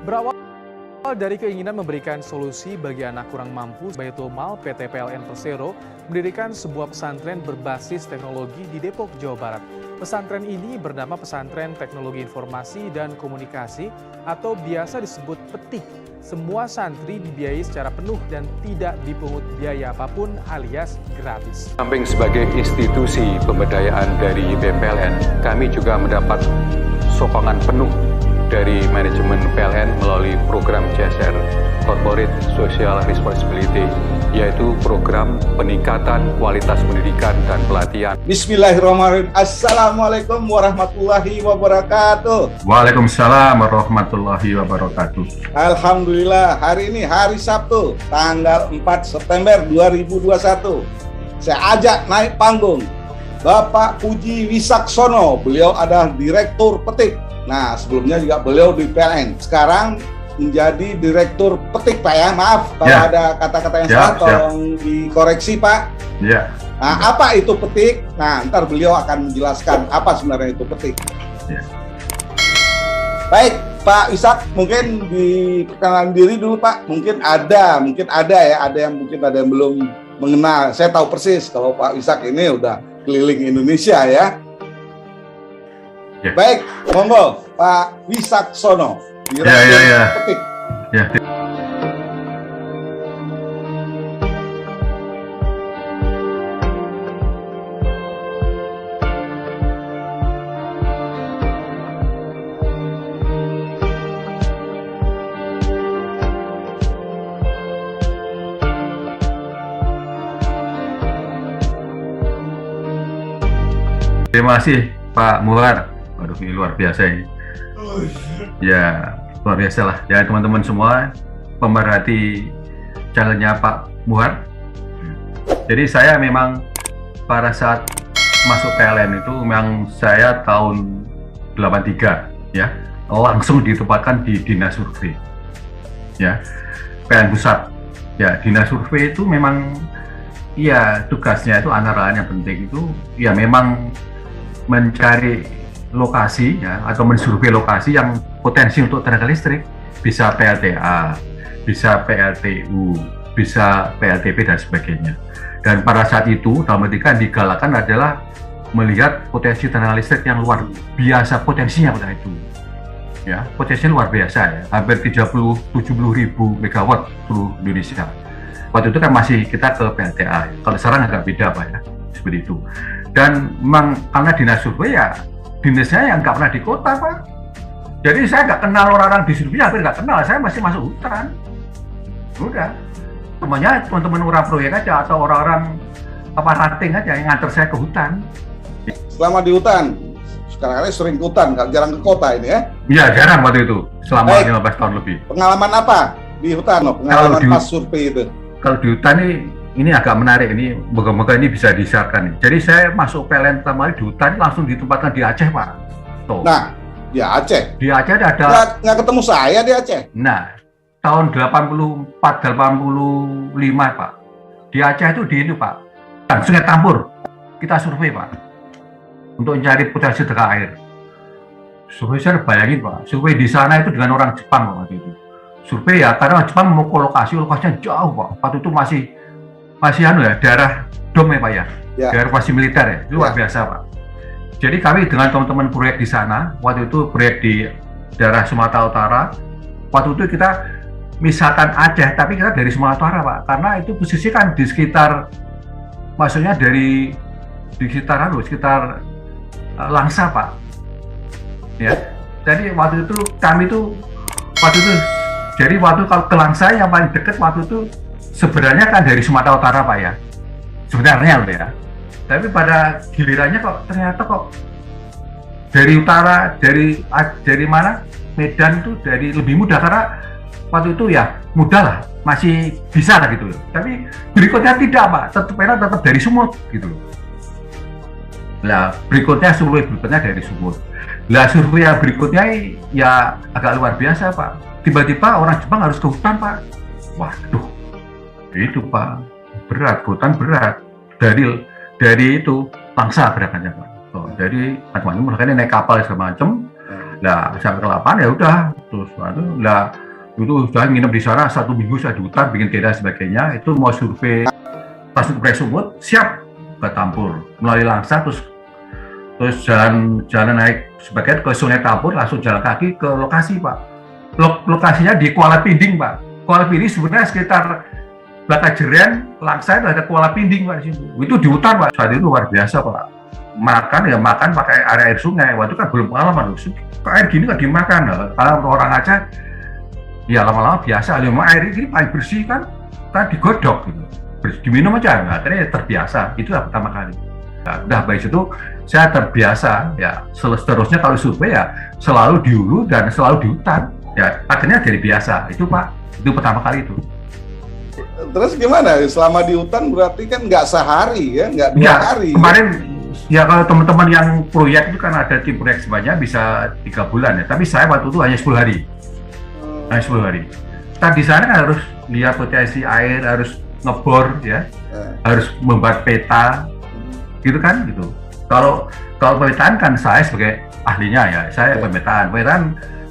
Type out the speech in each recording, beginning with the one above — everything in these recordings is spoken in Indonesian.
Berawal dari keinginan memberikan solusi bagi anak kurang mampu, Baitul Mal PT PLN Persero mendirikan sebuah pesantren berbasis teknologi di Depok, Jawa Barat. Pesantren ini bernama Pesantren Teknologi Informasi dan Komunikasi atau biasa disebut PETIK. Semua santri dibiayai secara penuh dan tidak dipungut biaya apapun alias gratis. Samping sebagai institusi pemberdayaan dari BPLN, kami juga mendapat sokongan penuh dari manajemen PLN melalui program CSR Corporate Social Responsibility, yaitu program peningkatan kualitas pendidikan dan pelatihan. Bismillahirrahmanirrahim. Assalamualaikum warahmatullahi wabarakatuh. Waalaikumsalam warahmatullahi wabarakatuh. Alhamdulillah, hari ini hari Sabtu, tanggal 4 September 2021. Saya ajak naik panggung Bapak Puji Wisaksono. Beliau adalah Direktur PETIK. Nah, sebelumnya juga beliau di PLN. Sekarang menjadi Direktur PETIK, Pak ya. Maaf kalau ada kata-kata yang salah, tolong dikoreksi, Pak. Ya. Nah, apa itu PETIK? Nah, ntar beliau akan menjelaskan apa sebenarnya itu PETIK. Ya. Baik, Pak Ishak, mungkin diperkenalkan diri dulu, Pak. Mungkin ada ya, ada yang belum mengenal. Saya tahu persis kalau Pak Ishak ini udah keliling Indonesia ya. Ya. Baik, monggo Pak Wisaksono. Ya. PETIK. Ya. Terima kasih Pak Muhar. Waduh, ini luar biasa ini. Ya, luar biasa lah. Ya teman-teman semua, pemerhati channelnya Pak Muhar. Jadi saya memang pada saat masuk PLN itu memang saya tahun 83 ya, langsung ditempatkan di Dinas Survei. Ya, PLN Pusat. Ya, Dinas Survei itu memang ya tugasnya itu antara lain yang penting itu ya memang mencari lokasi ya atau mensurvei lokasi yang potensi untuk tenaga listrik, bisa PLTA, bisa PLTU, bisa PLTP dan sebagainya. Dan pada saat itu dalam arti yang digalakkan adalah melihat potensi tenaga listrik yang luar biasa potensinya pada itu. Ya, potensinya luar biasa ya, hampir 30-70 ribu megawatt seluruh Indonesia. Waktu itu kan masih kita ke PLTA, kalau sekarang agak beda Pak ya, seperti itu. Dan memang karena dinas survei ya, dinasnya yang nggak pernah di kota Pak. Jadi saya nggak kenal orang-orang di survei, hampir nggak kenal, saya masih masuk hutan. Udah, teman-teman orang proyek aja atau orang-orang rating aja yang nganter saya ke hutan. Selama di hutan, sekarang sering ke hutan, jarang ke kota ini ya? Iya, jarang waktu itu, selama 15 tahun lebih. Pengalaman apa di hutan, pengalaman pas survei itu? Kalau di hutan ini agak menarik, ini moga-moga ini bisa disiarkan. Jadi saya masuk PLN pertama kali di hutan langsung ditempatkan di Aceh Pak. Tuh. Nah, di Aceh? Di Aceh ada. Nggak ketemu saya di Aceh? Nah, tahun 84-85 Pak. Di Aceh itu di ini Pak, Sungai Tambur. Kita survei Pak, untuk mencari potensi tengah air. Survei saya bayangin Pak, survei di sana itu dengan orang Jepang Pak waktu itu. Survei ya, karena orang Jepang mau lokasinya jauh Pak. Waktu itu masih daerah dom ya Pak ya, daerah masih militer ya, luar biasa Pak. Jadi kami dengan teman-teman proyek di sana, waktu itu proyek di daerah Sumatera Utara, waktu itu kita misalkan Aceh, tapi kita dari Sumatera Utara Pak, karena itu posisi kan di sekitar, maksudnya di sekitar Langsa Pak. Ya, jadi waktu itu jadi waktu kalau ke Langsa yang paling dekat waktu itu sebenarnya kan dari Sumatera Utara Pak ya, sebenarnya loh ya. Tapi pada gilirannya ternyata dari utara, dari mana Medan itu dari lebih mudah, karena waktu itu ya mudah lah, masih bisa lah gitu loh. Tapi berikutnya tidak Pak, tetap dari Sumut gitu loh. Nah survei berikutnya dari Sumut. Nah survei yang berikutnya ya agak luar biasa Pak. Tiba-tiba orang Jepang harus ke hutan Pak. Waduh, itu Pak, berat, hutan berat. Dari itu Langsa berangkatnya Pak. Jadi macam-macam, makanya naik kapal segala macam. Nah sampai ke lapangan ya udah, terus lah itu sudah nginep di sana 1 minggu, saya di hutan bikin tenda sebagainya. Itu mau survei pas survei Sumut siap ke Tampur melalui Langsa, terus jalan naik sebagian ke Sungai Tampur, langsung jalan kaki ke lokasi Pak. Lokasinya di Kuala Pinding Pak. Kuala Pinding sebenarnya sekitar Blakajerian, Langsa itu ada Kuala Pinding Pak di situ. Itu di hutan Pak. Saat itu luar biasa Pak. Makan pakai air sungai. Waktu kan belum pengalaman. Air gini nggak dimakan. Kalau orang Aceh ya lama-lama biasa. Air ini paling bersih kan digodok gitu. Diminum aja. Nah, akhirnya terbiasa. Itu pertama kali. Nah, udah baik itu saya terbiasa ya. Seterusnya kalau survei ya selalu di hulu dan selalu di hutan. Ya akhirnya jadi biasa. Itu Pak. Itu pertama kali itu. Terus gimana? Selama di hutan berarti kan nggak sehari ya, nggak 2 hari. Kemarin ya kalau teman-teman yang proyek itu kan ada tim proyek sebanyak bisa 3 bulan ya. Tapi saya waktu itu hanya 10 hari. Hanya 10 hari. Nah di sana kan harus lihat potensi air, harus ngebor ya, harus membuat peta, gitu kan gitu. Kalau pemetaan kan saya sebagai ahlinya ya, saya pemetaan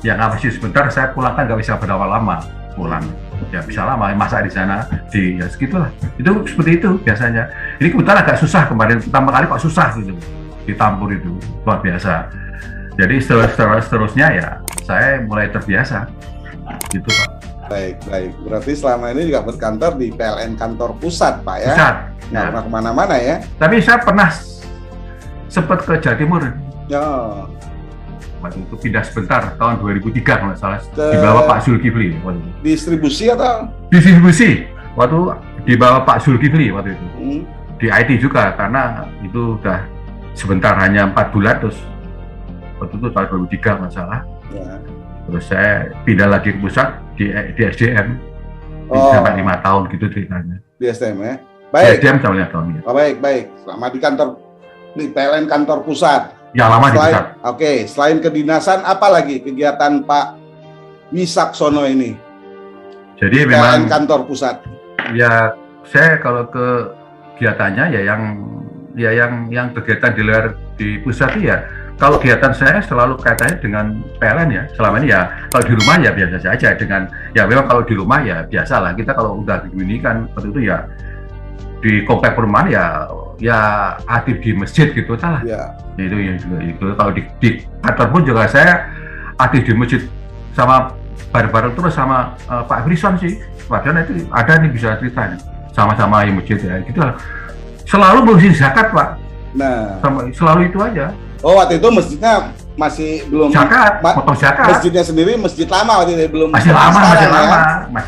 yang ngawasi sebentar, saya pulang kan nggak bisa berapa lama pulang. Ya bisa lama masa di sana ya segitulah. Itu seperti itu biasanya. Ini kebetulan agak susah kemarin, pertama kali kok susah gitu di Tampur, itu luar biasa. Jadi seterusnya ya saya mulai terbiasa gitu Pak. Baik. Berarti selama ini juga berkantor di PLN kantor pusat Pak ya? Pusat. Nggak pernah kemana-mana ya? Tapi saya pernah sempat ke Jawa Timur. Ya. Waktu itu pindah sebentar tahun 2003 kalau nggak salah, di bawah Pak Zulkifli. Distribusi atau? Distribusi. Waktu di bawah Pak Zulkifli waktu itu. Di IT juga, karena itu udah sebentar hanya 4 bulan, terus waktu itu tahun 2003 nggak salah. Ya. Terus saya pindah lagi ke pusat di SDM. Sampai 5 tahun gitu ceritanya. Di SDM ya? Baik. Di SDM sampai 5 tahun ya. Oh, baik. Selama di kantor, di PLN kantor pusat. Ya lama di pusat. Oke, selain kedinasan, apa lagi kegiatan Pak Wisaksono ini? Jadi di memang PLN kantor pusat. Ya, saya kalau kegiatannya yang kegiatan di luar di pusat ya. Kalau kegiatan saya selalu kaitannya dengan PLN ya. Selama ini ya kalau di rumah ya biasa saja dengan ya memang kalau di rumah ya biasa lah. Kita kalau udah begini kan waktu itu ya di komplek perumahan ya aktif di masjid gitu lah. Ya. Itu kalau di kantor pun juga saya aktif di masjid sama bareng-bareng terus sama Pak Frison sih. Padahal itu ada nih bisa cerita nih. Sama-sama di masjid ya gitu lah. Selalu ngurusin zakat Pak. Nah, selalu itu aja. Oh, waktu itu masjidnya masih belum zakat, potong zakat. Masjidnya sendiri masjid lama waktu itu belum. Masih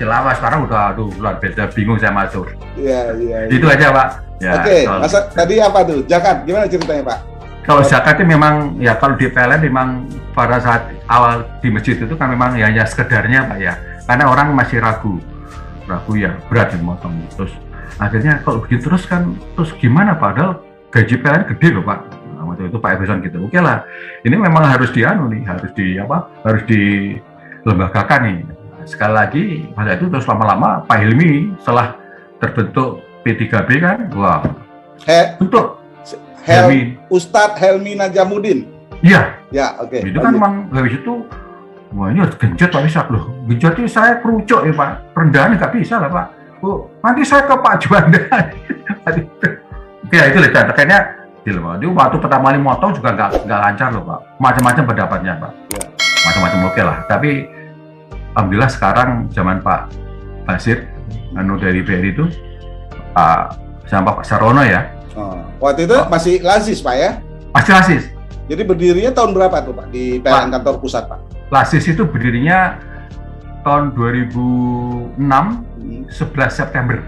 lama. Sekarang udah luar biasa, bingung saya masuk. Iya. Itu aja Pak. Ya, Oke, tadi apa tuh? Zakat, gimana ceritanya Pak? Kalau zakat itu memang ya kalau di PLN memang pada saat awal di masjid itu kan memang ya hanya sekedarnya Pak ya. Karena orang masih ragu ya berat dimotong. Terus akhirnya kalau begitu terus gimana padahal gaji PLN gede loh Pak. Waktu itu Pak Everson gitu. Oke lah, ini memang harus harus dilembagakan nih. Sekali lagi pada itu terus lama-lama Pak Helmi setelah terbentuk P3B kan, wah. Bentuk Ustadz Helmi Najamuddin. Iya. Ya, oke. Itu kan memang habis itu, wah ini harus genjot Pak bisa loh. Genjot itu saya kerucuk ya Pak. Rendahan nggak bisa lah Pak. Oh, nanti saya ke Pak Juanda. Oke, itu lah kayaknya. Jadi waktu pertama kali motong juga nggak lancar loh Pak, macam-macam pendapatnya Pak, macam-macam oke lah. Tapi alhamdulillah sekarang zaman Pak Basir, dari BRI itu, sama Pak Sarono ya. Waktu itu masih Lasis Pak ya? Masih Lasis. Jadi berdirinya tahun berapa tuh Pak di PLN kantor pusat Pak? Lasis itu berdirinya tahun 2006, 11 September.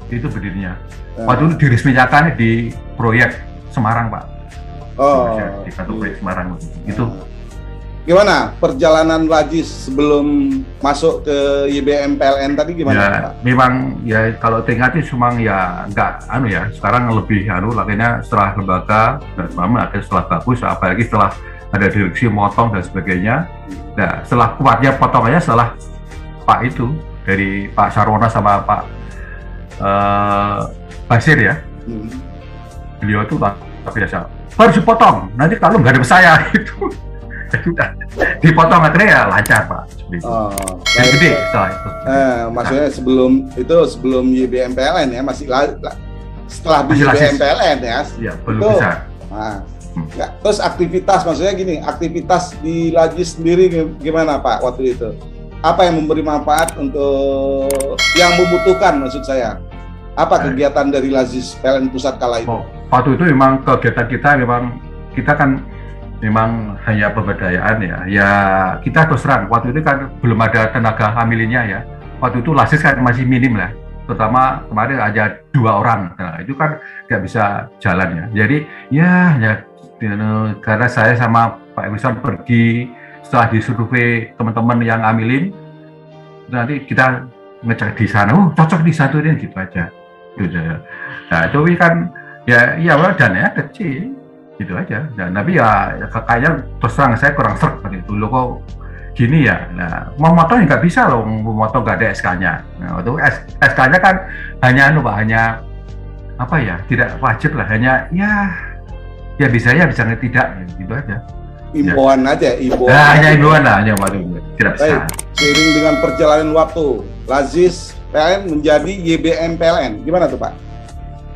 Itu berdirinya. Waktu itu diresmikan di proyek Semarang Pak. Di satu proyek Semarang itu. Gimana perjalanan Lajis sebelum masuk ke YBM PLN tadi gimana ya, Pak? Memang ya kalau teringatnya cuma ya enggak ya sekarang lebih akhirnya setelah lembaga dan akhirnya setelah bagus, apalagi setelah ada direksi motong dan sebagainya. Nah setelah kuatnya potongannya setelah Pak itu dari Pak Sarwana sama Pak Basir ya, beliau itu luar biasa. harus dipotong. Nanti kalau nggak ada saya itu sudah dipotong akhirnya ya lancar Pak. Seperti itu. Yang gede setelah itu. Maksudnya sebelum YBM PLN ya, setelah Masih YBM PLN ya. Iya, belum itu, besar. Nggak, terus aktivitas, maksudnya gini, aktivitas di Lajis sendiri gimana Pak waktu itu? Apa yang memberi manfaat untuk yang membutuhkan, maksud saya? Apa kegiatan dari Lajis PLN Pusat kala itu? Waktu itu memang kegiatan kita kan memang hanya pemberdayaan ya. Ya kita terus terang, waktu itu kan belum ada tenaga familinya ya. Waktu itu Lajis kan masih minim lah. Terutama kemarin aja 2 orang. Nah, itu kan nggak bisa jalan ya. Jadi ya karena saya sama Pak Emerson pergi setelah disurvei teman-teman yang amilin, nanti kita ngecek di sana, cocok di satu ini gitu aja. Gitu. Nah itu kan ya dananya kecil gitu aja. Nah, tapi ya kayaknya terus terang saya kurang serk itu loh kok gini ya. Nah mau motong nggak bisa loh, mau motong nggak ada SK-nya. Nah itu SK-nya kan hanya hanya apa ya, tidak wajib lah, hanya ya bisa tidak gitu aja. Imbauan aja, imbauan. Nah, hanya imbauan lah, hanya waduh tidak bisa. Seiring dengan perjalanan waktu, Lajis PLN menjadi YBM PLN. Gimana tuh Pak?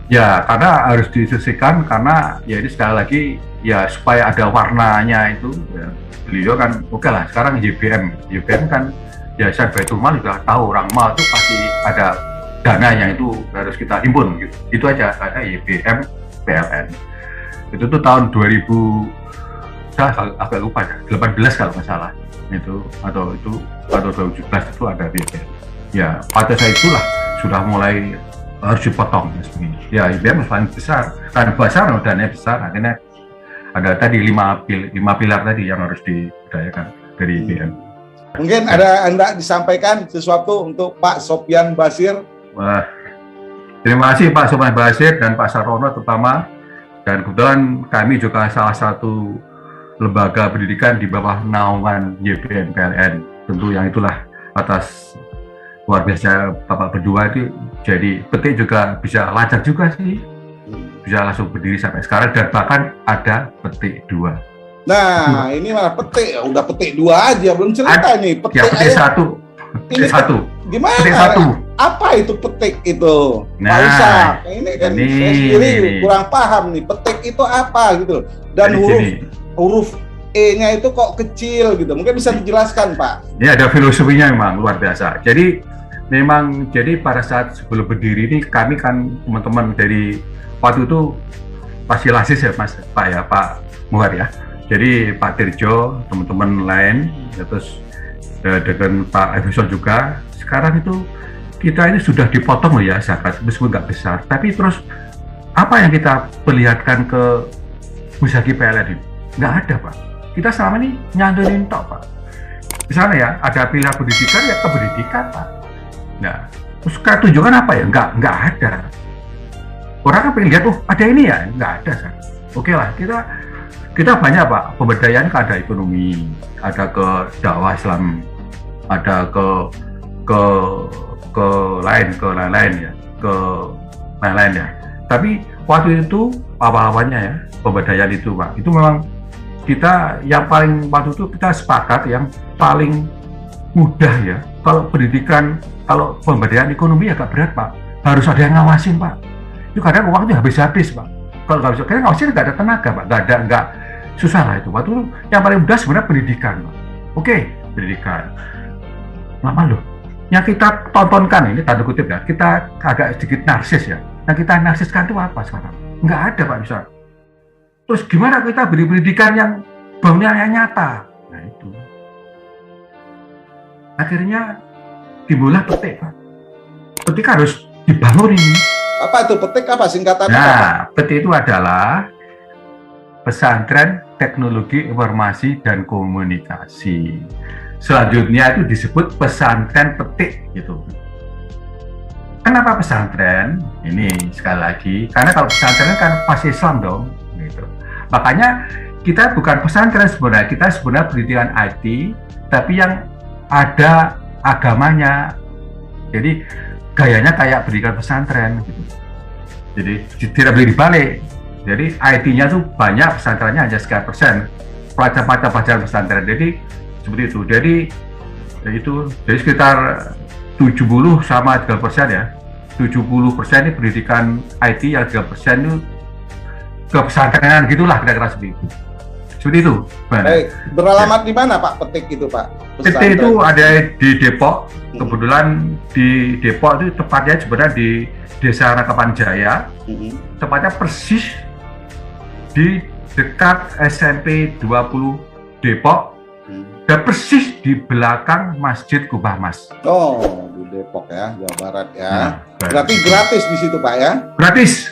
Ya, karena harus disesuaikan, karena ya ini sekali lagi ya supaya ada warnanya itu. Ya, beliau kan oke lah, sekarang YBM kan ya saya Baitul Mal juga tahu, orang mal itu pasti ada dana yang itu harus kita himpun gitu. Itu aja, karena YBM PLN. Itu tuh tahun 2000, saya agak lupa ya, 18 kalau nggak salah itu, atau 2017 itu ada YBM. Ya pada saat itulah sudah mulai harus dipotong ya, YBM paling besar karena besar, dananya besar, akhirnya ada tadi 5 pilar tadi yang harus diberdayakan dari YBM. Mungkin ada Anda disampaikan sesuatu untuk Pak Sopyan Basir. Wah, terima kasih Pak Sopyan Basir dan Pak Sarono terutama. Dan kebetulan kami juga salah satu lembaga pendidikan di bawah naungan YBM PLN. Tentu yang itulah atas luar biasa Bapak berdua itu, jadi petik juga bisa lancar juga sih. Bisa langsung berdiri sampai sekarang dan bahkan ada petik 2. Nah, ini malah petik, udah petik 2 aja, belum cerita nih. Petik 1. Petik 1. Gimana? Petik 1. Apa itu petik itu? Nah, Pak Ishak, ini kan saya sendiri kurang paham nih, petik itu apa gitu. Dan huruf E-nya itu kok kecil gitu. Mungkin bisa dijelaskan Pak? Ya, ada filosofinya memang luar biasa. Jadi memang pada saat sebelum berdiri ini kami kan teman-teman dari waktu itu pasti Lajis ya Mas Pak ya, Pak Muhar ya. Jadi Pak Tirjo, teman-teman lain, ya, terus dengan Pak Emerson juga. Sekarang itu kita ini sudah dipotong loh ya zakat, meskipun nggak besar, tapi terus apa yang kita perlihatkan ke Musaki PLN ini? Nggak ada Pak. Kita selama ini nyantunin tok Pak. Di sana ya ada pilihan pendidikan, ya kependidikan Pak. Nah, terus tunjukkan apa ya? Nggak ada. Orang kan pengen lihat, ada ini ya? Nggak ada San. Oke lah, kita banyak Pak, pemberdayaan kan ada ekonomi, ada ke dakwah Islam, ada ke lain ya. Tapi waktu itu apa-apanya ya, pemberdayaan itu Pak, itu memang kita yang paling waktu itu kita sepakat yang paling mudah ya. Kalau pendidikan, kalau pemberdayaan ekonomi agak berat Pak, harus ada yang ngawasin Pak. Itu kadang uangnya habis-habis Pak. Kalau nggak bisa, karena ngawasin nggak ada tenaga Pak, nggak susah lah itu. Waktu itu yang paling mudah sebenarnya pendidikan Pak. Oke, pendidikan. Lama loh. Yang kita tontonkan ini tanda kutip ya, kita agak sedikit narsis ya. Yang kita narsiskan itu apa sekarang? Nggak ada Pak bisa. Terus gimana kita beri pendidikan yang bangunannya yang nyata? Nah itu. Akhirnya timbullah petik Pak. Petik harus dibangun ini. Apa itu petik, apa singkatannya? Nah, petik itu adalah Pesantren Teknologi Informasi dan Komunikasi. Selanjutnya itu disebut pesantren petik gitu. Kenapa pesantren? Ini sekali lagi, karena kalau pesantren kan pasti Islam dong, gitu. Makanya kita bukan pesantren sebenarnya, kita sebenarnya pendidikan IT, tapi yang ada agamanya. Jadi gayanya kayak pendidikan pesantren gitu. Jadi tidak boleh dibalik. Jadi IT-nya tuh banyak, pesantrennya hanya sekian persen. Pelajar pesantren. Jadi seperti itu. Jadi ya itu. Jadi sekitar 70 sama 3% ya. 70% ini pendidikan IT, yang 3% itu ke pesantrenan gitulah kira-kira seperti itu. Seperti itu. Baik, beralamat di mana Pak Petik itu Pak? PT itu ada di Depok. Kebetulan di Depok itu tepatnya sebenarnya di Desa Rangkapan Jaya. Tepatnya persis di dekat SMP 20 Depok. Dan persis di belakang Masjid Kubah Mas. Oh, di Depok ya, Jawa Barat ya. Nah, berarti gratis di situ Pak ya? Gratis.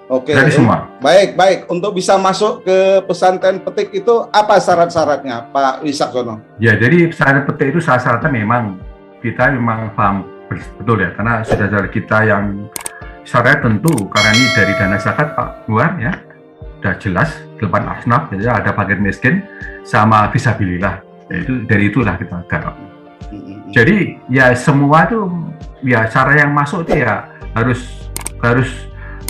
Oke. Gratis semua. Baik. Untuk bisa masuk ke pesantren Petik itu apa syarat-syaratnya Pak Wisaksono? Ya, jadi pesantren Petik itu syarat-syaratnya memang kita memang paham betul ya, karena saudara kita yang syarat tentu karena ini dari dana zakat Pak Luar ya, udah jelas 8 asnaf, jadi ada paket miskin sama fisabilillah, yaitu dari itulah kita garap. Jadi ya semua itu ya cara yang masuk itu ya harus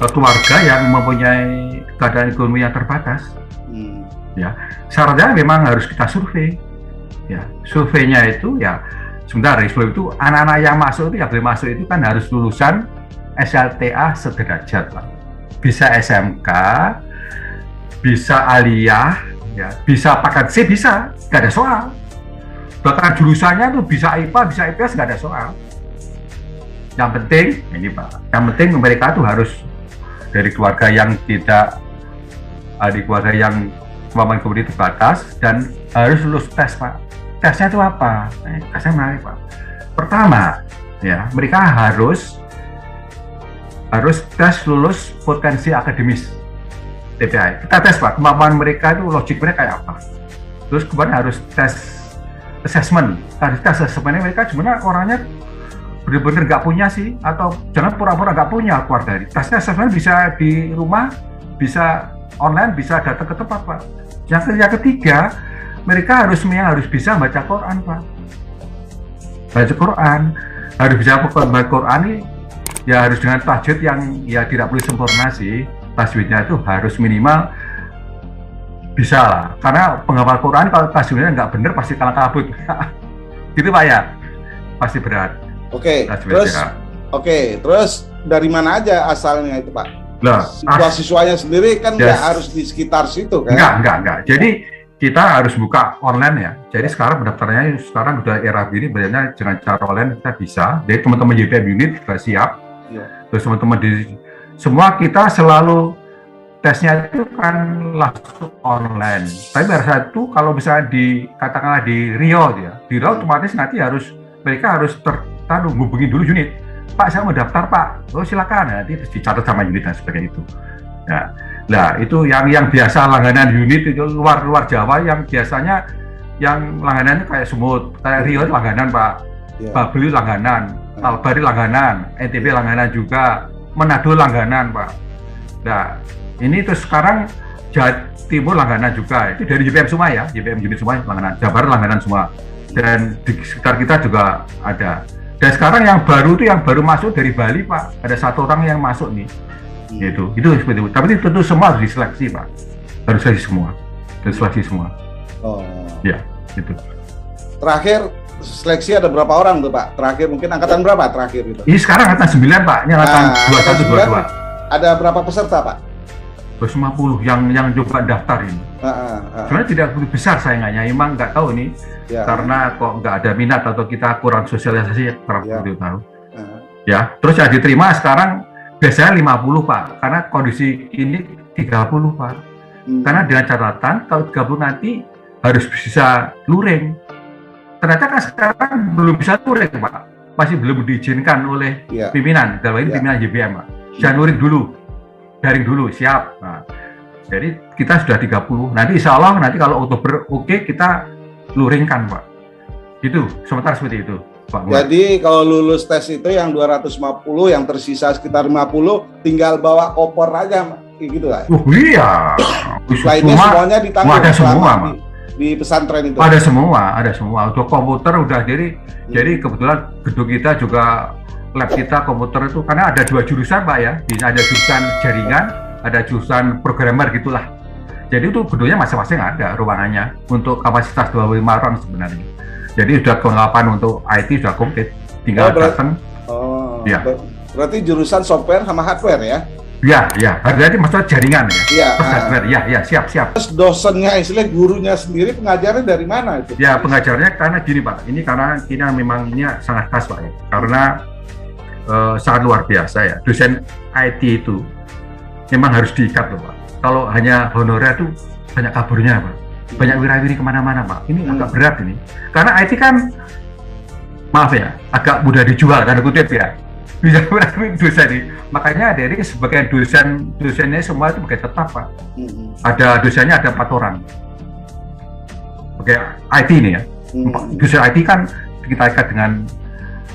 keluarga yang mempunyai keadaan ekonomi yang terbatas. Ya, syaratnya memang harus kita survei. Ya, surveinya itu ya sebentar, sebelum itu anak-anak yang masuk itu yang boleh masuk itu kan harus lulusan SLTA sederajat, Pak. Bisa SMK, bisa aliyah, ya, bisa paket C, bisa, nggak ada soal. Bahkan jurusannya tuh bisa IPA, bisa IPS, nggak ada soal. Yang penting, ini Pak, yang penting mereka tuh harus dari keluarga yang tidak, dari keluarga yang kemampuan ekonomi terbatas dan harus lulus tes, Pak. Tesnya itu apa? Tesnya menarik, Pak. Pertama, ya, mereka harus tes lulus potensi akademis TPI. Kita tes, Pak, kemampuan mereka itu logik mereka kayak apa. Terus kemudian harus tes assessment. Tes assessmentnya mereka sebenarnya orangnya benar-benar nggak punya sih, atau jangan pura-pura nggak punya keluar dari. Tesnya assessment bisa di rumah, bisa online, bisa datang ke tempat, Pak. Yang ketiga, mereka harus bisa baca Quran, Pak. Baca Quran, harus bisa baca Quran ini ya harus dengan tajwid yang ya tidak boleh sempurna sih. Tajwidnya itu harus minimal bisa lah. Karena penghafal Quran kalau tajwidnya nggak bener pasti kalah kabut. Gitu Pak ya, pasti berat. Oke, terus dari mana aja asalnya itu Pak? Lah, siswa-siswanya sendiri kan nggak harus di sekitar situ kan? Enggak. Jadi kita harus buka online ya. Jadi sekarang pendaftarannya sekarang udah era ini banyak dengan cara online kita bisa. Jadi teman-teman YPM unit sudah siap. Ya. Terus teman-teman di semua kita selalu tesnya itu kan langsung online. Tapi pada saat itu kalau misalnya katakanlah di Riau ya, di Riau otomatis nanti mereka harus hubungi dulu unit. Pak, saya mau daftar Pak. Oh silakan, nanti dicatat sama unit dan sebagainya itu. Nah itu yang biasa langganan unit itu luar Jawa yang biasanya yang langganannya kayak Sumut, kayak Riau langganan Pak, Babeli langganan, Albari langganan, NTB langganan juga, Manado langganan Pak. Nah ini terus sekarang Jawa Timur langganan juga, itu dari JPM semua ya, JPM unit semua langganan, Jawa Barat langganan semua, dan di sekitar kita juga ada. Dan sekarang yang baru masuk dari Bali Pak, ada 1 orang yang masuk nih. Itu seperti itu. Tapi tentu semua harus diseleksi Pak, harus seleksi semua. Oh. Ya, itu. Terakhir seleksi ada berapa orang tuh Pak? Terakhir mungkin angkatan berapa terakhir itu? Ini sekarang angkatan 9 Pak, ini angkatan 21, 22. Ada berapa peserta Pak? 250 yang coba daftar ini. Sebenarnya tidak begitu besar saingannya, emang nggak tahu ini karena kok nggak ada minat atau kita kurang sosialisasi, kurang begitu tahu. Ya, terus yang diterima sekarang biasanya 50 Pak, karena kondisi ini 30 Pak. Karena dengan catatan kalau 30 nanti harus bisa luring. Ternyata kan sekarang belum bisa luring Pak, masih belum diizinkan oleh pimpinan, dalam ini pimpinan JPM Pak. Jangan luring dulu, daring dulu, siap. Nah, jadi kita sudah 30, nanti insya Allah nanti kalau Oktober oke, kita luringkan Pak. Gitu, sementara seperti itu Pak. Jadi kalau lulus tes itu yang 250, yang tersisa sekitar 50, tinggal bawa koper aja, gitu lah. Iya. Lainnya semuanya ditanggung. Ada semua di pesantren itu. Ada semua. Untuk komputer udah jadi kebetulan gedung kita juga lab kita komputer itu karena ada 2 jurusan Pak ya. Bisa ada jurusan jaringan, ada jurusan programmer gitulah. Jadi itu gedungnya masing-masing ada ruangannya untuk kapasitas 25 orang sebenarnya. Jadi sudah kelengkapan untuk IT sudah komplit, tinggal datang. Ya. Berarti jurusan software sama hardware ya? Ya, berarti maksudnya jaringan ya? Iya. Hardware, ya, siap. Terus dosennya, istilah gurunya sendiri pengajarnya dari mana itu? Ya, pengajarnya karena gini Pak, ini karena kita memang ini sangat khas Pak ya, karena sangat luar biasa ya. Dosen IT itu memang harus diikat loh Pak. Kalau hanya honorer itu banyak kaburnya Pak, banyak wira-wiri kemana-mana Pak. Ini agak berat ini, karena IT kan, maaf ya, agak mudah dijual kan kutip ya. Bisa dosen ini, makanya dari sebagian dosennya semua itu pakai tetap Pak. Ada dosennya ada 4 orang, pakai IT ini ya. Dosen IT kan kita ikat dengan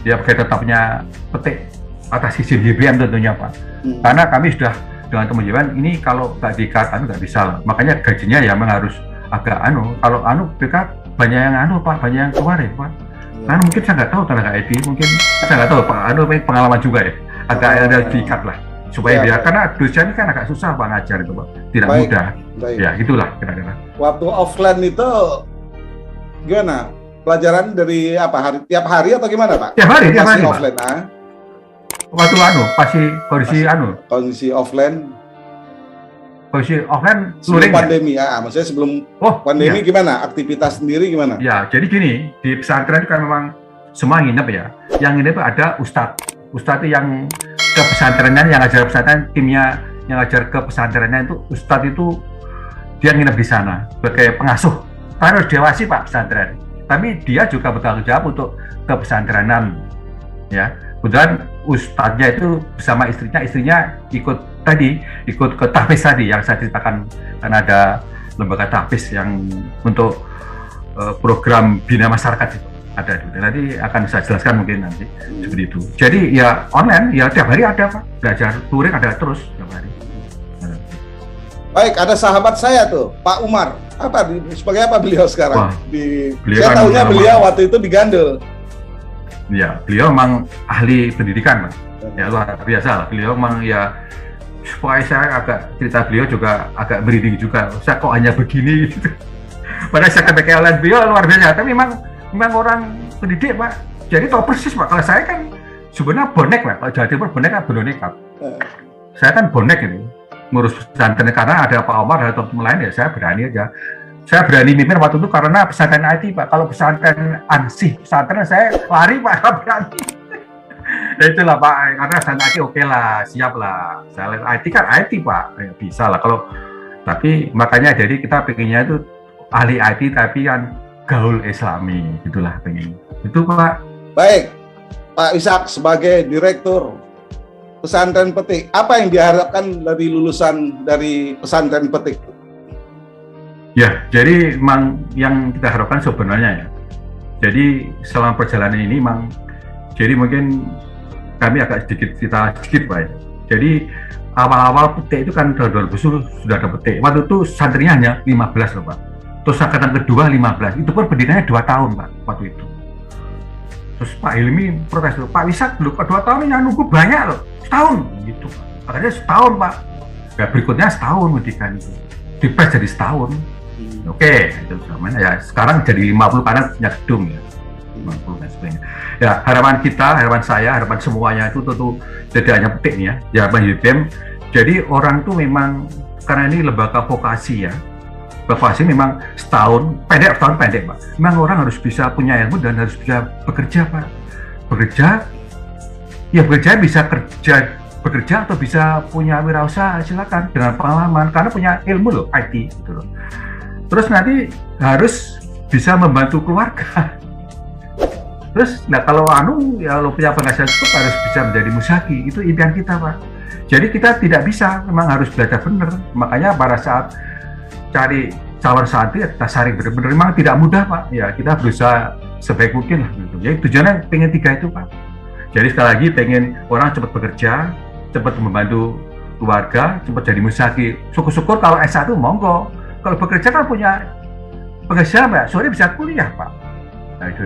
ya pakai tetapnya petik atas izin HBM tentunya Pak. Karena kami sudah dengan teman-teman ini kalau nggak diikat nggak bisa lah. Makanya gajinya ya memang harus agak kalau BK banyak yang Pak, banyak yang keluar ya Pak. Karena mungkin saya nggak tahu tenaga IT, mungkin saya nggak tahu Pak, pengalaman juga ya, agak ada diikat lah supaya dia, karena dosen kan agak susah Pak ngajar itu Pak, tidak mudah. Ya itulah kira-kira. Waktu offline itu gimana? Pelajaran dari apa, tiap hari atau gimana Pak? Tiap hari offline Pak. Waktu pasti kondisi offline sebelum pandemi ya, maksudnya sebelum pandemi gimana? Aktivitas sendiri gimana? Ya, jadi gini, di pesantren kan memang semua nginep ya. Yang nginep ada ustadz itu yang ke pesantrennya, yang ngajar pesantren, timnya yang ngajar ke pesantrennya itu ustadz itu dia nginep di sana sebagai pengasuh. Harus dewasi Pak pesantren, tapi dia juga bertanggung jawab untuk ke pesantrenan ya. Kemudian ustadznya itu bersama istrinya ikut ke tahfiz tadi yang saya ceritakan, kan ada lembaga tahfiz yang untuk program bina masyarakat itu ada itu. Nanti akan saya jelaskan mungkin nanti seperti itu. Jadi ya online ya tiap hari ada Pak, belajar touring ada terus tiap hari. Baik, ada sahabat saya tuh Pak Umar. Sebagai apa beliau sekarang? Saya tahunya beliau waktu itu di Gandul. Ya, beliau memang ahli pendidikan Pak. Ya luar biasa lah. Beliau memang ya, supaya saya agak cerita beliau juga agak merinding juga. Saya kok hanya begini gitu. Padahal saya ketika online beliau luar biasa. Tapi memang orang pendidik Pak. Jadi tahu persis Pak. Kalau saya kan sebenarnya bonek Pak. Kalau Jawa Timur bonek kan bonek. Saya kan bonek ini ngurus pesantren, karena ada Pak Omar dan teman-teman lain ya saya berani aja. Saya berani mimpin waktu itu karena pesantren IT Pak. Kalau pesantren ansih, pesantren saya lari Pak, berani. Ya itulah Pak, karena pesantren IT oke lah, siap lah. Saya IT kan IT Pak, ya, bisa lah. Tapi makanya jadi kita pengennya itu ahli IT tapi kan gaul Islami, gitulah pengen. Itu Pak. Baik, Pak Ishak sebagai Direktur Pesantren Petik, apa yang diharapkan dari lulusan dari Pesantren Petik? Ya, jadi memang yang kita harapkan sebenarnya ya. Jadi selama perjalanan ini memang, jadi mungkin kami agak sedikit Pak ya. Jadi awal-awal petik itu kan tahun 2010 sudah ada petik. Waktu itu santrinya hanya 15 loh Pak. Terus angkatan kedua 15, itu pun pendidikannya 2 tahun Pak waktu itu. Terus Pak Hilmi protes loh, Pak Ishak dulu 2 tahun ini nunggu banyak loh, setahun gitu Pak. Akhirnya setahun Pak. Ya berikutnya setahun pendidikan itu. Dipres jadi setahun. Oke, itu namanya ya. Sekarang jadi 50 karena punya gedung ya. 50 dan sebagainya. Ya, harapan saya, harapan semuanya itu tentu tidak hanya petik nih ya, harapan HBM. Jadi orang tuh memang karena ini lembaga vokasi ya. Vokasi memang setahun pendek Pak. Memang orang harus bisa punya ilmu dan harus bisa bekerja Pak. Bekerja bisa bekerja atau bisa punya wirausaha, silakan dengan pengalaman karena punya ilmu loh IT gitu loh. Terus nanti harus bisa membantu keluarga. Terus, kalau punya penghasilan cukup harus bisa menjadi musyaki. Itu impian kita Pak. Jadi kita tidak bisa, memang harus belajar benar. Makanya pada saat cari calon santri kita saring benar-benar, memang tidak mudah Pak. Ya kita berusaha sebaik mungkin lah. Gitu. Jadi tujuannya pengen 3 itu Pak. Jadi sekali lagi pengen orang cepat bekerja, cepat membantu keluarga, cepat jadi musyaki. Syukur-syukur kalau S1 monggo. Kalau bekerja kan punya penghasilan Pak, sore bisa kuliah Pak. Nah itu.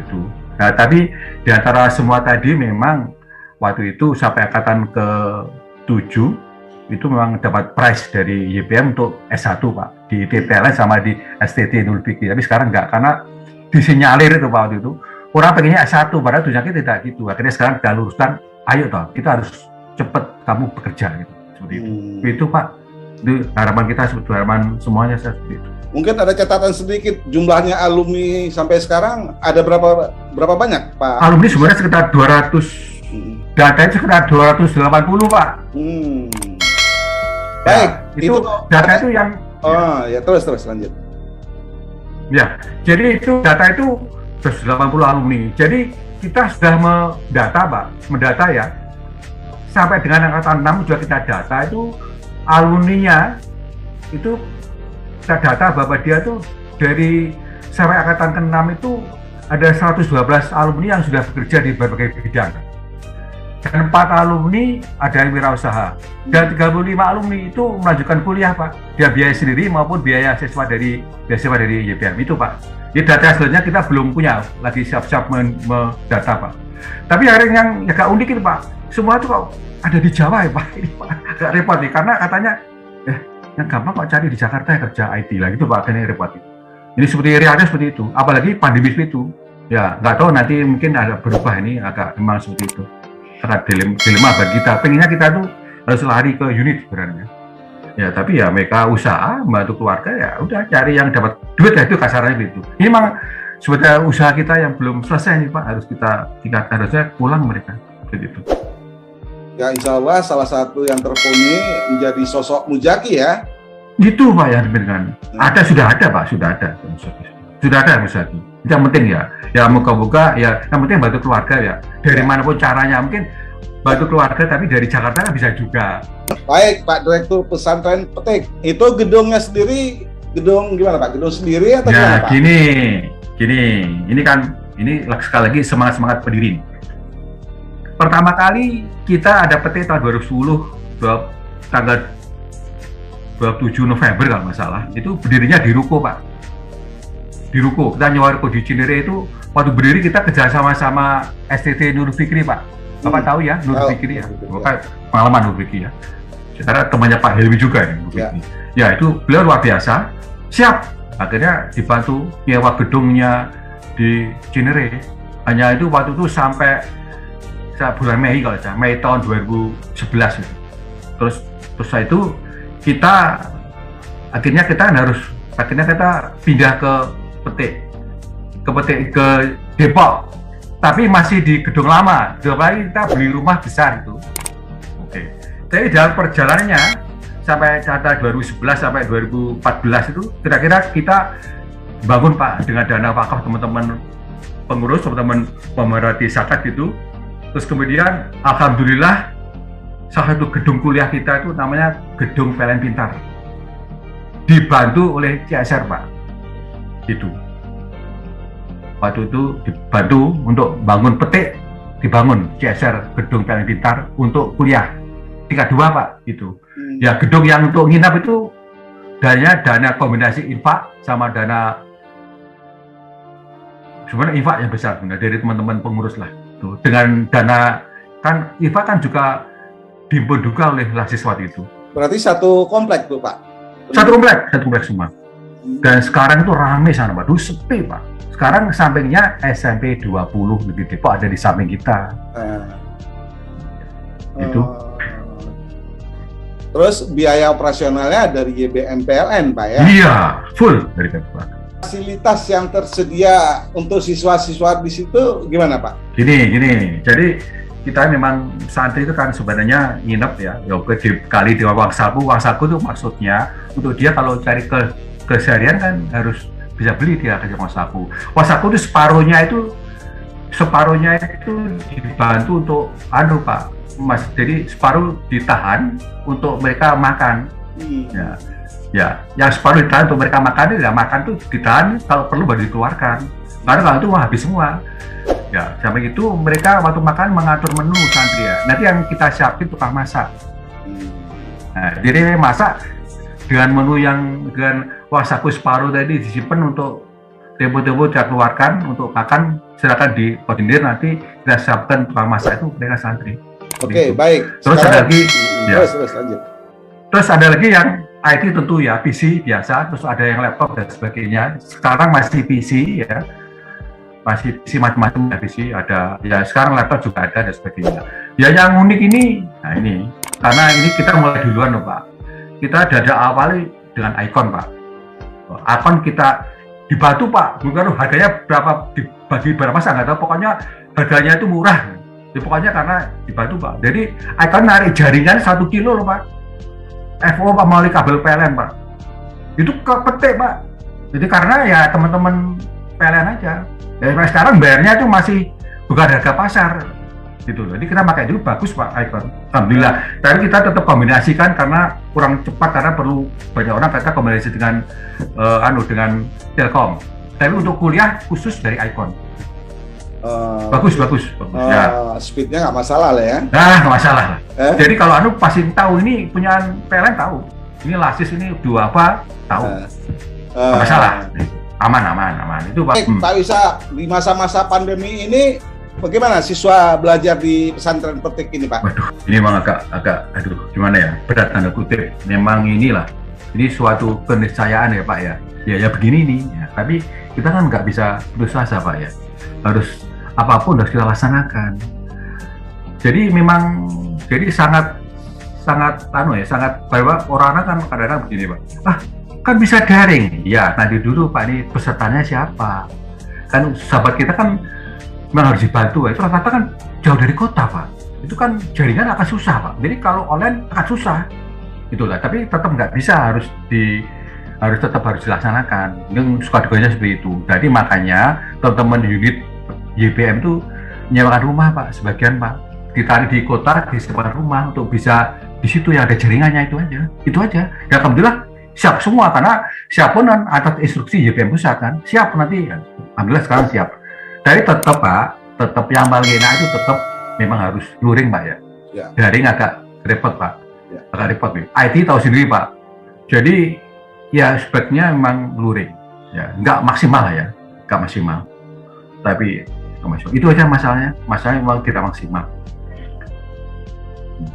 Nah tapi di antara semua tadi memang waktu itu sampai angkatan ke-7 itu memang dapat prize dari YBM untuk S1 Pak, di PLN sama di STT Nurul Fikri. Tapi sekarang enggak, karena disinyalir itu Pak waktu itu orang pengennya S1, padahal dunia tidak gitu. Akhirnya sekarang kita luruskan, ayo toh kita harus cepet kamu bekerja gitu, seperti itu. Itu Pak, itu harapan kita, harapan semuanya seperti itu. Mungkin ada catatan sedikit, jumlahnya alumni sampai sekarang ada berapa banyak Pak? Alumni sebenarnya sekitar 200, datanya sekitar 280 Pak. Baik, ya, itu data itu yang ya terus lanjut. Ya, jadi itu data itu 180 alumni. Jadi kita sudah mendata ya, sampai dengan angkatan 6 juga kita data itu alumninya itu kita data bahwa dia tuh dari sampai angkatan ke-6 itu ada 112 alumni yang sudah bekerja di berbagai bidang. Dan 4 alumni ada yang wirausaha. Dan 35 alumni itu melanjutkan kuliah Pak. Dia biaya sendiri maupun biaya beasiswa dari YBM itu Pak. Di data selanjutnya kita belum punya, lagi siap-siap mendata Pak. Tapi yang agak unik itu Pak, semua itu kok ada di Jawa ya Pak. Ini Pak agak repot nih, karena katanya yang gampang kok cari di Jakarta ya kerja IT lah gitu Pak, kayaknya repot. Ini seperti realnya seperti itu, apalagi pandemi seperti itu. Ya nggak tahu nanti mungkin ada berubah, ini agak memang seperti itu. Agak dilema bagi kita, pengennya kita tuh harus lari ke unit sebenarnya. Ya tapi ya mereka usaha membantu keluarga, ya udah cari yang dapat duit ya, itu kasarnya gitu. Ini memang sebetulnya usaha kita yang belum selesai nih Pak, harus kita tingkatkan, harusnya pulang mereka begitu. Ya insya Allah salah satu yang terpenuhi menjadi sosok mujaki ya. Itu Pak yang diberikan. Sudah ada Pak, sudah ada mujaki. Yang penting ya moga-moga ya, yang penting bantu keluarga ya. Dari manapun caranya, mungkin bantu keluarga tapi dari Jakarta kan bisa juga. Baik Pak Direktur Pesantren Petik, itu gedungnya sendiri, gedung gimana Pak? Gedung sendiri atau gimana Pak? Ini sekali lagi semangat pendiri. Pertama kali kita ada PT tahun 2010, tanggal 27 November kalau nggak salah, itu berdirinya di Ruko Pak. Di Ruko, kita nyewa Ruko di Cinere itu, waktu berdiri kita kerja sama STT Nurul Fikri Pak. Bapak tahu ya Nurul Fikri ya? Bapak pengalaman Nurul Fikri ya. Sekarang temannya Pak Helmi juga ya Nurul Fikri. Ya itu beliau luar biasa, siap. Akhirnya dibantu nyewa gedungnya di Cinere. Hanya itu waktu itu sampai bulan Mei kalau saya, Mei tahun 2011 itu. Terus setelah itu akhirnya kita pindah ke Depok, tapi masih di gedung lama. Jadi kita beli rumah besar itu. Oke. Jadi dalam perjalanannya sampai data 2011 sampai 2014 itu kira-kira kita bangun Pak dengan dana wakaf teman-teman pengurus, teman-teman pemerhati zakat gitu. Terus kemudian alhamdulillah salah satu gedung kuliah kita itu namanya Gedung PLN Pintar, dibantu oleh CSR Pak. Itu waktu itu dibantu untuk bangun Petik, dibangun CSR Gedung PLN Pintar untuk kuliah tingkat 2 Pak. Itu ya gedung yang untuk nginap itu dana kombinasi infak sama dana, sebenarnya infak yang besar sebenarnya dari teman-teman pengurus lah. Dengan dana kan IFA kan juga dihimpun juga oleh mahasiswa itu. Berarti satu komplek tuh Pak? Satu komplek semua. Dan sekarang itu ramai sana Pak, dulu sepi Pak. Sekarang sampingnya SMP 20 Negeri Depok ada di samping kita. Itu. Terus biaya operasionalnya dari YBM PLN Pak ya? Iya, full dari Pak. Fasilitas yang tersedia untuk siswa-siswa di situ gimana Pak? Gini. Jadi kita memang santri itu kan sebenarnya nginep ya kali di uang saku itu maksudnya untuk dia kalau cari keseharian kan harus bisa beli dia ke uang saku. Uang saku itu separuhnya itu dibantu untuk Pak Mas. Jadi separuh ditahan untuk mereka makan. Ya, yang separuh ditahan untuk mereka makan, ya makan tuh ditahan, kalau perlu baru dikeluarkan. Karena kalau itu habis semua. Ya, sampai itu mereka waktu makan mengatur menu santri ya. Nanti yang kita siapin tukang masak. Nah, jadi masak dengan menu yang dengan wasaku separuh tadi disimpan untuk tempo-tempo kita keluarkan untuk makan, silakan dikoordinir, nanti kita siapkan tukang masak itu mereka santri. Oke, baik. Terus ada lagi, terus lanjut. Terus ada lagi yang IT tentu ya, PC biasa, terus ada yang laptop dan sebagainya. Sekarang masih PC ya, masih PC macam-macam ya, PC ada, ya sekarang laptop juga ada dan sebagainya. Ya yang unik ini, nah ini, karena ini kita mulai duluan loh Pak. Kita ada awali dengan Icon Pak. Icon kita dibantu Pak, bukan harganya berapa, dibagi berapa saya nggak tahu, pokoknya harganya itu murah. Ya, pokoknya karena dibantu Pak. Jadi Icon narik jaringan 1 kilo loh Pak. FO Pak melalui kabel PLN Pak. Itu kepetik Pak. Jadi karena ya teman-teman PLN aja. Dan sekarang bayarnya itu masih bukan harga pasar. Gitu loh. Jadi kita pakai dulu bagus Pak Icon. Alhamdulillah. Tapi kita tetap kombinasikan karena kurang cepat karena perlu banyak orang kita kombinasi dengan dengan Telkom. Tapi untuk kuliah khusus dari Icon. Bagus. Ya. Speednya nggak masalah lah ya. Nah, nggak masalah. Jadi kalau pasti tahu ini punya PLN tahu. Ini lasis ini dua apa tahu. Nggak masalah. Aman. Itu Pak. Pak Wisa, di masa-masa pandemi ini bagaimana siswa belajar di pesantren petik ini Pak? Waduh, ini memang agak aduh gimana ya, berat tanda kutip. Memang inilah, ini suatu keniscayaan ya Pak ya. Ya begini nih. Ya. Tapi kita kan nggak bisa putus asa Pak ya. Harus apapun harus kita laksanakan. Jadi memang sangat bahwa orang-orang kan kadang-kadang begini Pak. Kan bisa daring. Ya, nanti dulu Pak ini pesertanya siapa? Kan sahabat kita kan memang harus dibantu. Itu rata-rata kan jauh dari kota Pak. Itu kan jaringan akan susah Pak. Jadi kalau online akan susah. Itulah. Tapi tetap nggak bisa harus tetap dilaksanakan. Ini suka dukanya seperti itu. Jadi makanya teman-teman unit YBM itu menyewakan rumah Pak, sebagian Pak ditarik di kota, disewakan rumah untuk bisa di situ yang ada jaringannya itu aja. Ya alhamdulillah siap semua karena siap pun atas instruksi YBM pusat kan siap nanti. Alhamdulillah sekarang siap. Tapi tetap Pak, tetap yang paling enak itu tetap memang harus luring Pak ya. Daring agak repot Pak, agak repot nih. IT tahu sendiri Pak. Jadi ya sebaiknya memang luring. Ya nggak maksimal lah ya, nggak maksimal. Tapi itu aja masalahnya memang tidak maksimal.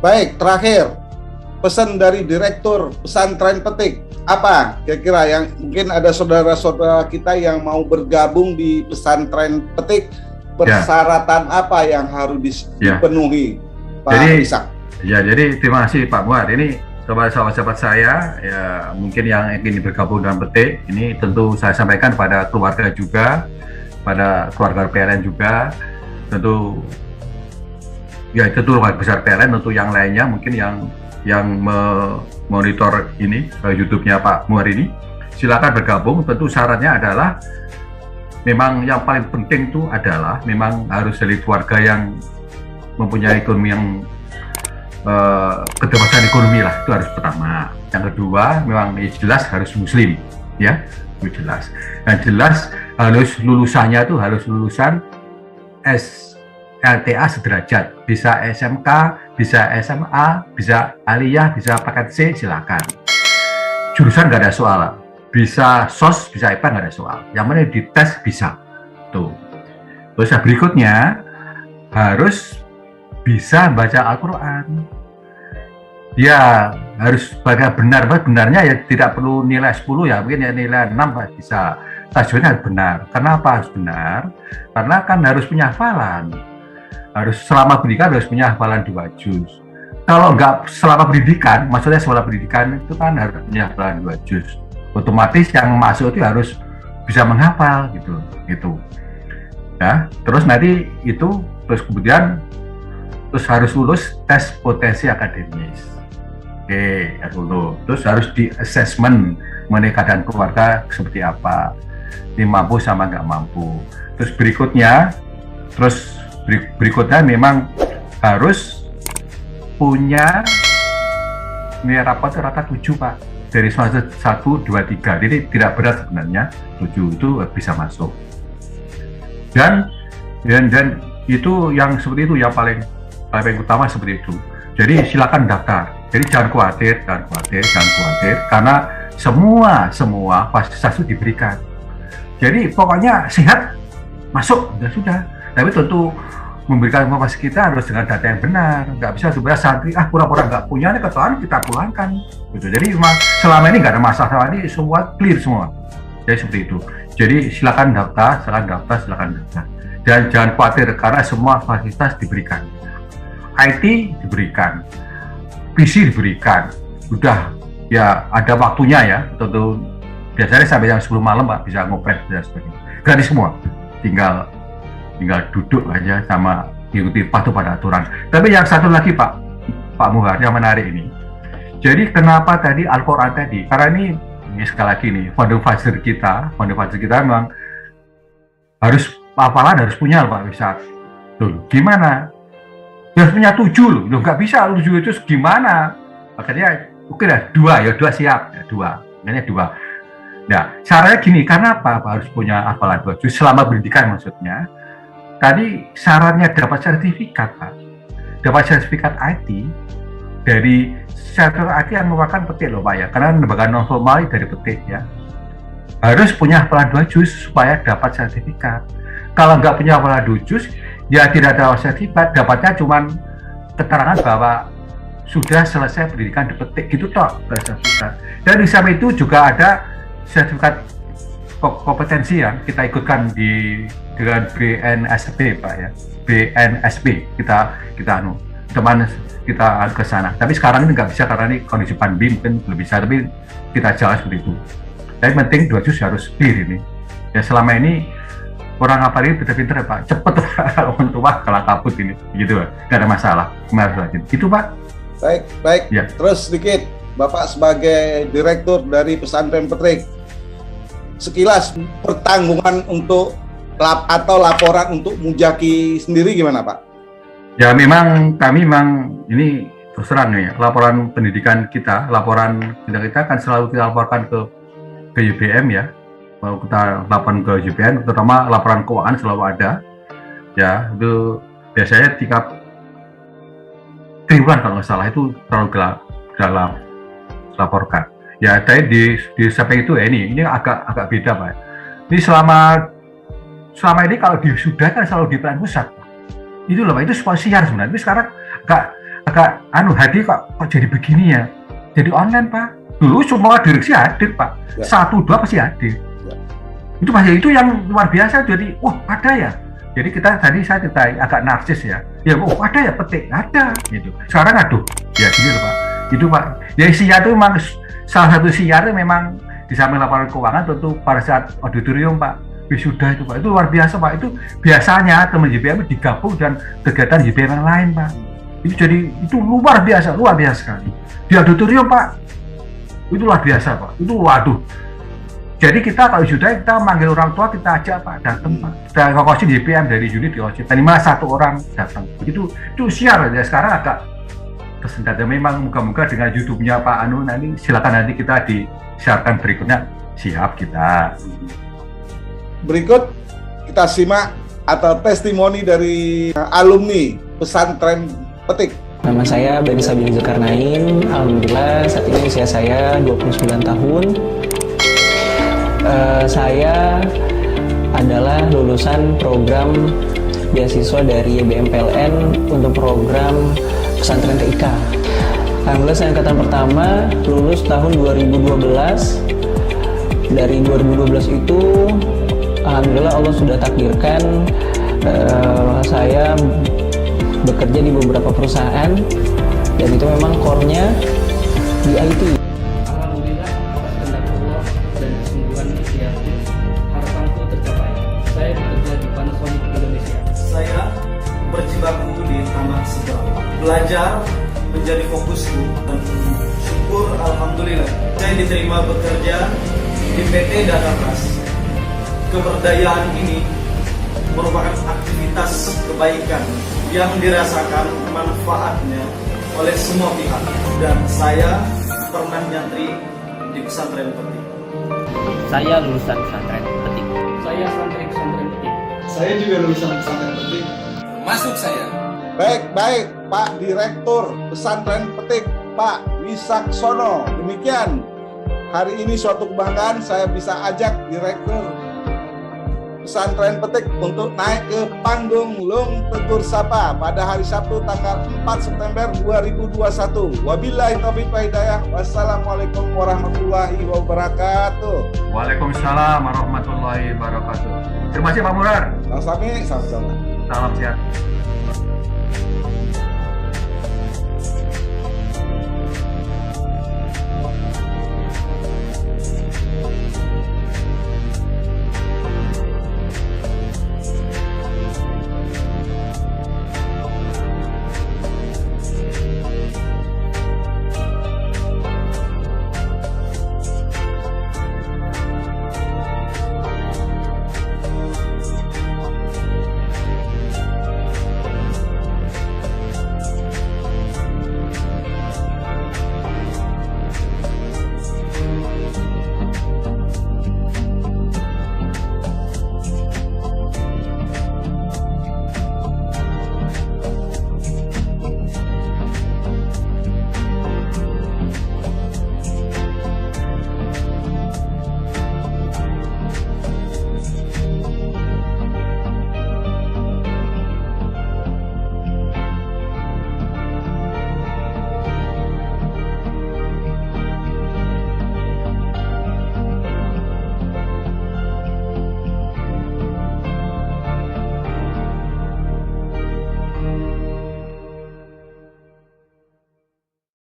Baik, terakhir pesan dari Direktur Pesantren Petik apa kira-kira yang mungkin ada saudara-saudara kita yang mau bergabung di Pesantren Petik, persyaratan apa yang harus dipenuhi Pak Isak? Ya, jadi terima kasih Pak Muar. Ini sahabat-sahabat saya ya mungkin yang ingin bergabung dengan Petik ini tentu saya sampaikan pada keluarga juga, pada keluarga PLN juga, tentu keluarga besar PLN, tentu yang lainnya mungkin yang memonitor ini YouTube-nya Pak Muar ini, silakan bergabung. Tentu syaratnya adalah memang yang paling penting itu adalah memang harus dari keluarga yang mempunyai ekonomi yang keterbatasan ekonomi lah, itu harus pertama. Yang kedua memang jelas harus muslim ya, itu jelas. Dan jelas harus lulusannya itu harus lulusan LTA sederajat, bisa SMK, bisa SMA, bisa aliyah, bisa paket C, silakan. Jurusan nggak ada soal, bisa SOS, bisa IPA nggak ada soal. Yang mana dites bisa. Tuh. Terus berikutnya harus bisa baca Al-Quran. Ya harus baca benarnya ya tidak perlu nilai 10 ya, mungkin ya nilai 6 bisa. Tajwidnya harus benar. Kenapa harus benar? Karena kan harus punya hafalan. Harus selama pendidikan harus punya hafalan 2 juz. Kalau nggak selama pendidikan, maksudnya selama pendidikan itu kan harus punya hafalan 2 juz. Otomatis yang masuk itu harus bisa menghafal gitu. Ya, terus nanti itu terus kemudian harus lulus tes potensi akademis. Oke, terus harus di assessment mengenai keadaan keluarga seperti apa, ini mampu sama nggak mampu. Terus berikutnya memang harus punya nilai rapat rata 7 Pak, dari semester 1, 2, 3, jadi tidak berat sebenarnya, 7 itu bisa masuk. Dan itu yang seperti itu yang paling utama seperti itu. Jadi silakan daftar. Jadi jangan khawatir, karena semua fasilitas itu diberikan. Jadi pokoknya sehat masuk, sudah. Tapi tentu memberikan informasi kita harus dengan data yang benar, nggak bisa supaya santri pura-pura nggak punya nih ketuaan kita pulangkan gitu. Jadi memang selama ini nggak ada masalah, ini semua clear semua, jadi seperti itu. Jadi silakan daftar, dan jangan khawatir karena semua fasilitas diberikan, IT diberikan, PC diberikan, udah ya ada waktunya ya, tentu biasanya sampai jam 10 malam Pak bisa ngoprek dan sebagainya, gratis semua, tinggal duduk aja sama ikuti patuh pada aturan. Tapi yang satu lagi Pak Muhar yang menarik ini. Jadi kenapa tadi Al-Quran tadi? Karena ini sekali lagi nih founding father kita memang harus hafalan harus punya Pak bisa. Tuh, gimana? Harus punya 7 loh, nggak bisa 7 itu gimana? Makanya oke lah 2 siap ya, 2. Makanya 2. Nah, caranya gini, karena apa? Harus punya hafalan 2 juz selama pendidikan maksudnya. Tadi syaratnya dapat sertifikat, Pak. Dapat sertifikat IT dari sertifikat IT yang merupakan petik loh, Pak ya. Karena lembaga non formal dari petik ya. Harus punya hafalan 2 juz supaya dapat sertifikat. Kalau nggak punya hafalan 2 juz, ya tidak ada sertifikat. Dapatnya cuma keterangan bahwa sudah selesai pendidikan di petik gitu toh, sertifikat. Dan di samping itu juga ada sertifikat kompetensi yang kita ikutkan dengan BNSB Pak ya, BNSB kita teman kita ke sana. Tapi sekarang ini nggak bisa karena ini kondisi pandemi mungkin belum bisa, tapi kita jalan seperti itu. Tapi penting 2 juz harus clear ini. Ya selama ini orang apa ini pinter-pinter Pak, cepet orang tua kalau kabut ini, gitu nggak ada masalah. Itu Pak. Baik. Ya. Terus sedikit, Bapak sebagai direktur dari pesantren Petrik, sekilas pertanggungan untuk atau laporan untuk Mujaki sendiri gimana Pak? Ya kami memang ini terus terang ya, laporan pendidikan kita, kan selalu kita laporkan ke UBM ya. Kalau kita laporan ke UBM, terutama laporan keuangan selalu ada. Ya, itu biasanya tingkat triwulan kalau nggak salah itu terlalu dalam laporkan. Ya, tadi di samping itu ya ini agak beda Pak. Ini selama ini kalau sudah kan selalu di PLN pusat. Itu loh Pak, itu semua siar sebenarnya. Tapi sekarang agak hati kok jadi begini ya. Jadi online Pak. Dulu semua direksi hadir Pak. Ya. 1, 2 pasti hadir. Ya. Itu pasti itu yang luar biasa. Jadi ada ya. Jadi saya agak narsis ya. Ya ada ya petik, ada gitu. Sekarang ya gini loh Pak. Itu Pak. Ya siar itu memang salah satu siar memang di samping laporan keuangan tentu pada saat auditorium Pak, wisuda itu Pak, itu luar biasa Pak. Itu biasanya teman JPM digabung dan kegiatan JPM yang lain Pak. Itu luar biasa sekali. Di auditorium Pak, itu luar biasa Pak. Itu waduh. Jadi kita kalau sudah kita manggil orang tua, kita ajak Pak datang Pak. Kita ngokosin JPM dari unit di OC. Tadi malah 1 orang datang. Itu siar ya. Sekarang agak tersendat. Memang moga-moga dengan YouTube-nya Pak Anu nanti silakan nanti kita disiarkan berikutnya. Siap kita. Berikut kita simak atau testimoni dari alumni pesantren Petik. Nama saya Ben Sabin Zulkarnain. Alhamdulillah saat ini usia saya 29 tahun. Saya adalah lulusan program beasiswa dari YBM PLN untuk program pesantren TIK. Alhamdulillah saya angkatan pertama, lulus tahun 2012. Dari 2012 itu alhamdulillah Allah sudah takdirkan saya bekerja di beberapa perusahaan dan itu memang core-nya di IT. Alhamdulillah atas kehendak Allah dan kesungguhan ikhtiarku, harapanku tercapai. Saya bekerja di Panasonic Indonesia. Saya berjibaku di tanah seberang. Belajar menjadi fokusku dan syukur alhamdulillah saya diterima bekerja di PT Datapras. Keberdayaan ini merupakan aktivitas kebaikan yang dirasakan manfaatnya oleh semua pihak, dan saya pernah nyantri di pesantren Petik. Saya lulusan pesantren Petik. Saya santri pesantren Petik. Saya juga lulusan pesantren Petik. Masuk saya. Baik Pak Direktur Pesantren Petik, Pak Wisaksono. Demikian hari ini suatu kebanggaan saya bisa ajak Direktur Pesantren Petik untuk naik ke panggung Lung Tegur Sapa pada hari Sabtu tanggal 4 September 2021. Wabillahi taufiq wa hidayah. Wassalamualaikum warahmatullahi wabarakatuh. Waalaikumsalam warahmatullahi wabarakatuh. Terima kasih Pak Murar. Sama-sama. Salam sehat.